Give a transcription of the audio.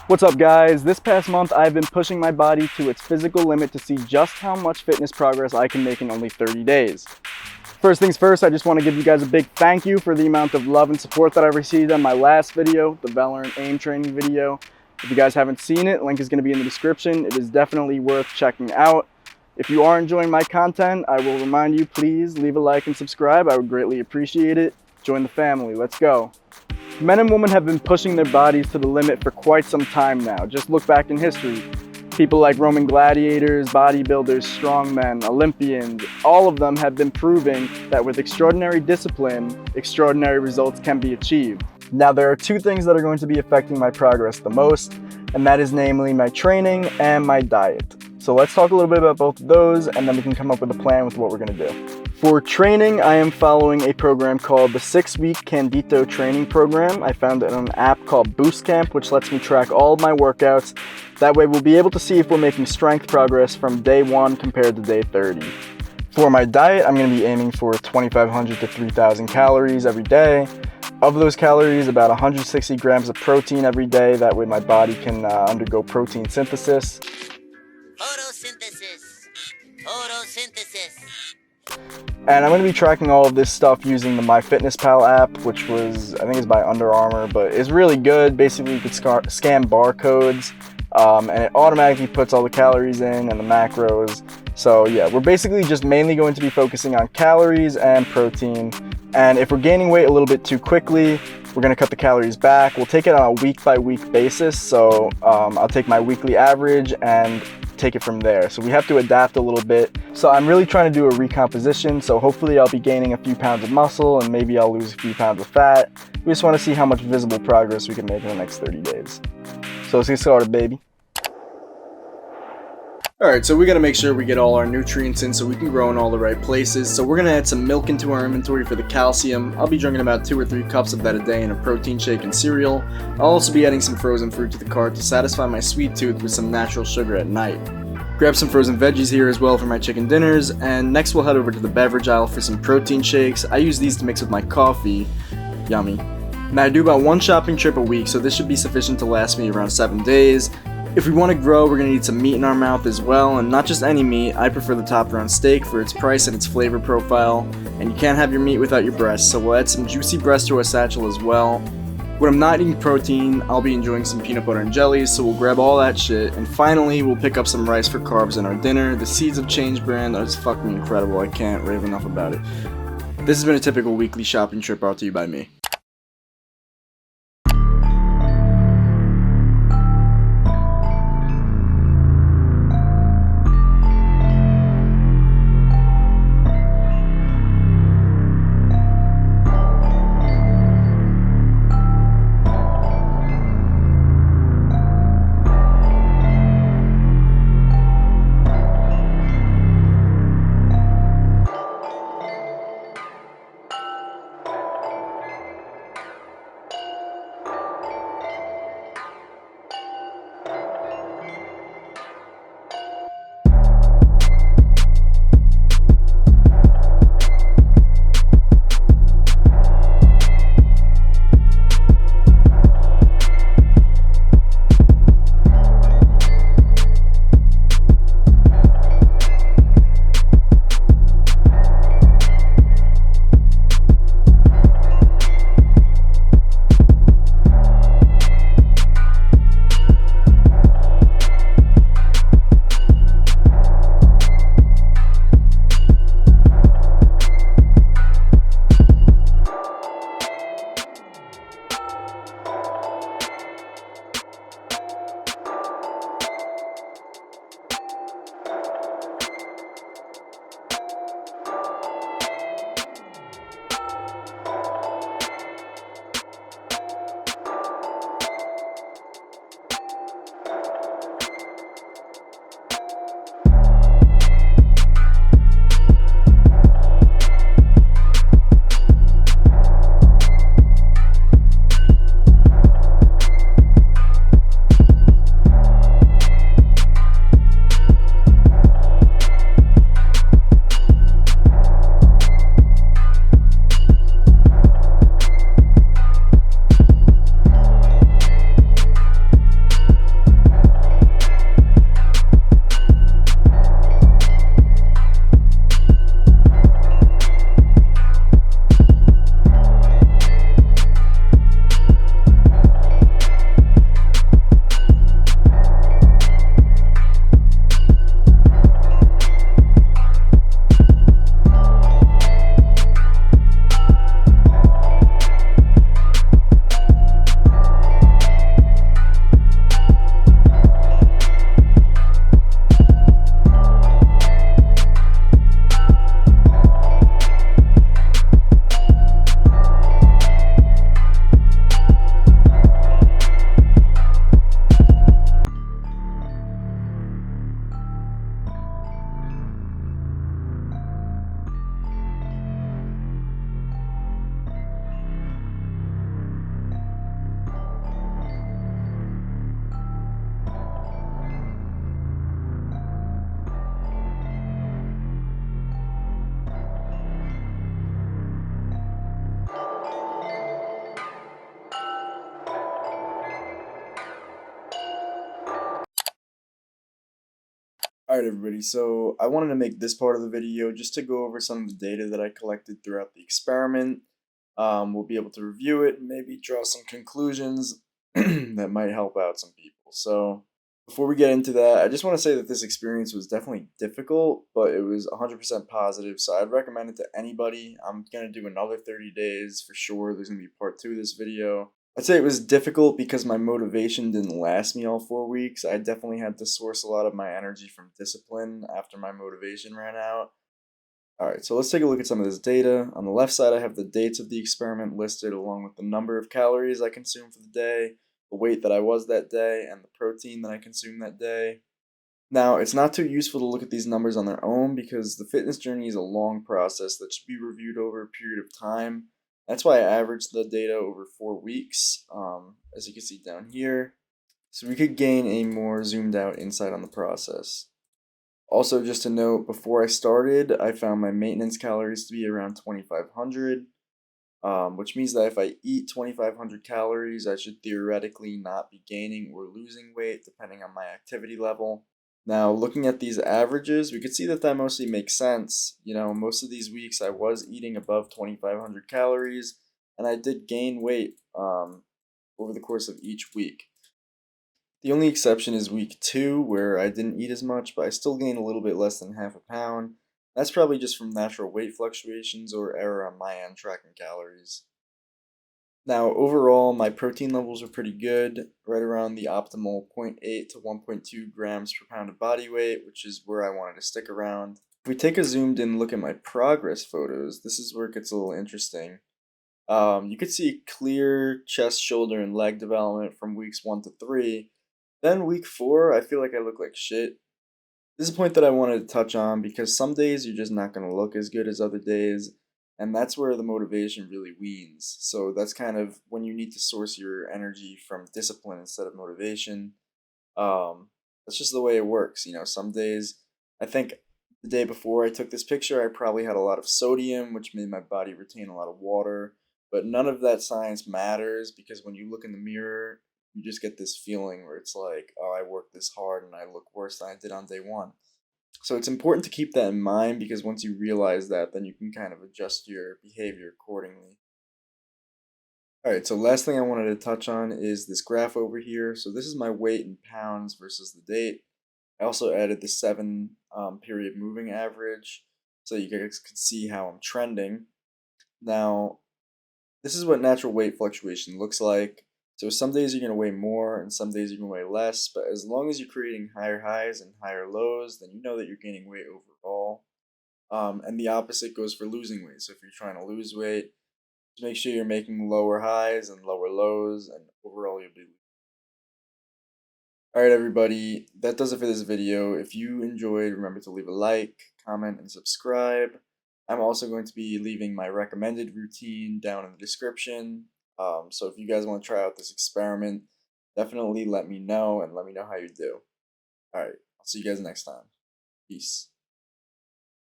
What's up guys? This past month I've been pushing my body to its physical limit to see just how much fitness progress I can make in only 30 days. First things first, I just want to give you guys a big thank you for the amount of love and support that I've received on my last video, the Valorant aim training video. If you guys haven't seen it, link is going to be in the description. It is definitely worth checking out. If you are enjoying my content, I will remind you, please leave a like and subscribe. I would greatly appreciate it. Join the family. Let's go. Men and women have been pushing their bodies to the limit for quite some time now. Just look back in history. People like Roman gladiators, bodybuilders, strongmen, Olympians, all of them have been proving that with extraordinary discipline, extraordinary results can be achieved. Now there are two things that are going to be affecting my progress the most, and that is namely my training and my diet. So let's talk a little bit about both of those, and then we can come up with a plan with what we're going to do. For training, I am following a program called the 6-week Candito training program. I found it on an app called Boost Camp, which lets me track all of my workouts. That way we'll be able to see if we're making strength progress from day 1 compared to day 30. For my diet, I'm going to be aiming for 2,500 to 3,000 calories every day. Of those calories, about 160 grams of protein every day. That way my body can undergo protein synthesis. And I'm going to be tracking all of this stuff using the MyFitnessPal app, which was, I think it's by Under Armour, but it's really good. Basically, you could scan barcodes, and it automatically puts all the calories in and the macros. So yeah, we're basically just mainly going to be focusing on calories and protein. And if we're gaining weight a little bit too quickly, we're going to cut the calories back. We'll take it on a week-by-week basis. So I'll take my weekly average and take it from there. So we have to adapt a little bit. So I'm really trying to do a recomposition. So hopefully I'll be gaining a few pounds of muscle and maybe I'll lose a few pounds of fat. We just want to see how much visible progress we can make in the next 30 days. So let's get started, baby. Alright, so we gotta make sure we get all our nutrients in so we can grow in all the right places. So we're gonna add some milk into our inventory for the calcium. I'll be drinking about 2 or 3 cups of that a day in a protein shake and cereal. I'll also be adding some frozen fruit to the cart to satisfy my sweet tooth with some natural sugar at night. Grab some frozen veggies here as well for my chicken dinners, and next we'll head over to the beverage aisle for some protein shakes. I use these to mix with my coffee. Yummy. Now I do about 1 shopping trip a week, so this should be sufficient to last me around 7 days. If we want to grow, we're going to need some meat in our mouth as well, and not just any meat. I prefer the top-round steak for its price and its flavor profile, and you can't have your meat without your breast, so we'll add some juicy breast to our satchel as well. When I'm not eating protein, I'll be enjoying some peanut butter and jellies, so we'll grab all that shit, and finally, we'll pick up some rice for carbs in our dinner. The Seeds of Change brand is fucking incredible. I can't rave enough about it. This has been a typical weekly shopping trip brought to you by me. Alright everybody, so I wanted to make this part of the video just to go over some of the data that I collected throughout the experiment. We'll be able to review it and maybe draw some conclusions that might help out some people. So before we get into that, I just want to say that this experience was definitely difficult, but it was 100% positive, so I'd recommend it to anybody. I'm going to do another 30 days for sure. There's going to be part 2 of this video. I'd say it was difficult because my motivation didn't last me all 4 weeks. I definitely had to source a lot of my energy from discipline after my motivation ran out. Alright, so let's take a look at some of this data. On the left side, I have the dates of the experiment listed along with the number of calories I consumed for the day, the weight that I was that day, and the protein that I consumed that day. Now, it's not too useful to look at these numbers on their own because the fitness journey is a long process that should be reviewed over a period of time. That's why I averaged the data over 4 weeks, as you can see down here, so we could gain a more zoomed out insight on the process. Also, just to note, before I started, I found my maintenance calories to be around 2,500, which means that if I eat 2,500 calories, I should theoretically not be gaining or losing weight depending on my activity level. Now, looking at these averages, we could see that that mostly makes sense. Most of these weeks I was eating above 2,500 calories, and I did gain weight over the course of each week. The only exception is week 2, where I didn't eat as much, but I still gained a little bit less than half a pound. That's probably just from natural weight fluctuations or error on my end tracking calories. Now, overall, my protein levels are pretty good, right around the optimal 0.8 to 1.2 grams per pound of body weight, which is where I wanted to stick around. If we take a zoomed in look at my progress photos, this is where it gets a little interesting. You could see clear chest, shoulder, and leg development from weeks 1 to 3. Then week 4, I feel like I look like shit. This is a point that I wanted to touch on because some days you're just not going to look as good as other days, and that's where the motivation really weans. So that's kind of when you need to source your energy from discipline instead of motivation. That's just the way it works. Some days, I think the day before I took this picture, I probably had a lot of sodium, which made my body retain a lot of water. But none of that science matters because when you look in the mirror, you just get this feeling where it's like, oh, I worked this hard and I look worse than I did on day 1. So it's important to keep that in mind because once you realize that, then you can kind of adjust your behavior accordingly. Alright, so last thing I wanted to touch on is this graph over here. So this is my weight in pounds versus the date. I also added the 7 period moving average so you guys can see how I'm trending. Now, this is what natural weight fluctuation looks like. So some days you're going to weigh more and some days you're going to weigh less, but as long as you're creating higher highs and higher lows, then you know that you're gaining weight overall. And the opposite goes for losing weight. So if you're trying to lose weight, just make sure you're making lower highs and lower lows, and overall you'll be. Alright everybody, that does it for this video. If you enjoyed, remember to leave a like, comment, and subscribe. I'm also going to be leaving my recommended routine down in the description. So if you guys want to try out this experiment, definitely let me know and let me know how you do. Alright, I'll see you guys next time. Peace.